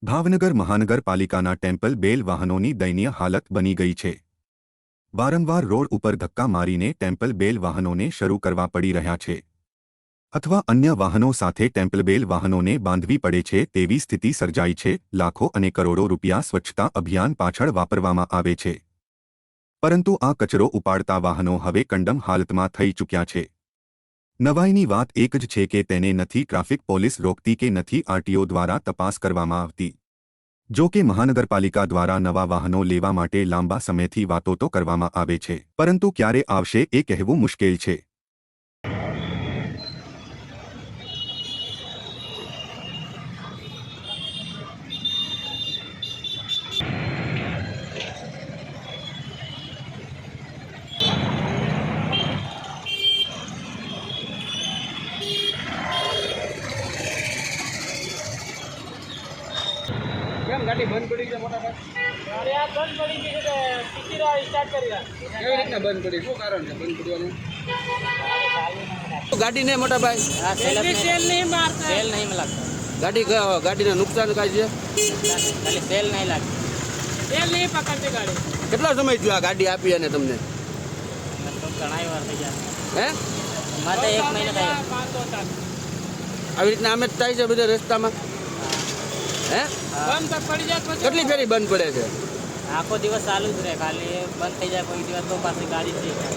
ભાવનગર મહાનગરપાલિકાના ટેમ્પલ બેલ વાહનોની દયનીય હાલત બની ગઈ છે। વારંવાર રોડ ઉપર ધક્કા મારીને ટેમ્પલ બેલ વાહનોને શરૂ કરવા પડી રહ્યા છે અથવા અન્ય વાહનો સાથે ટેમ્પલ બેલ વાહનોને બાંધવી પડે છે તેવી સ્થિતિ સર્જાઈ છે। લાખો અને કરોડો રૂપિયા સ્વચ્છતા અભિયાન પાછળ વાપરવામાં આવે છે, પરંતુ આ કચરો ઉપાડતા વાહનો હવે કંડમ હાલતમાં થઈ ચૂક્યા છે। નવાઈની વાત એક જ છે કે તેને નથી ટ્રાફિક પોલીસ રોકતી કે નથી આરટીઓ દ્વારા તપાસ કરવામાં આવતી। જો કે મહાનગરપાલિકા દ્વારા નવા વાહનો લેવા માટે લાંબા સમયથી વાતો તો કરવામાં આવે છે, પરંતુ ક્યારે આવશે એ કહેવું મુશ્કેલ છે। કેમ ગાડી બંધ પડી છે મોટા ભાઈ? ગાડી આ બંધ પડી ગઈ છે, ટીચરા સ્ટાર્ટ કરી રહ્યા કેવી રીતના બંધ પડી? શું કારણ છે બંધ પડવાનું? ગાડી ને મોટા ભાઈ સેલ નહીં મારતા, सेल नहीं लगता, ગાડીને નુકસાન કાંઈ છે? खाली सेल नहीं लगता। સેલ નહીં પકડતી ગાડી। કેટલો સમય થયો આ ગાડી આપી અને તમને? तो कढ़ाई वर થઈ જાય હે મારે 1 મહિના થાય। 500 ટન આવી રીતના અમે જ થાય છે બધા રસ્તામાં? હે બંધ પડી જાય પછી કેટલી ફેરી બંધ પડે છે? આખો દિવસ ચાલુ જ રહે, ખાલી બંધ થઈ જાય કોઈ દિવસ તો પાછી ગાડી થઈ જાય।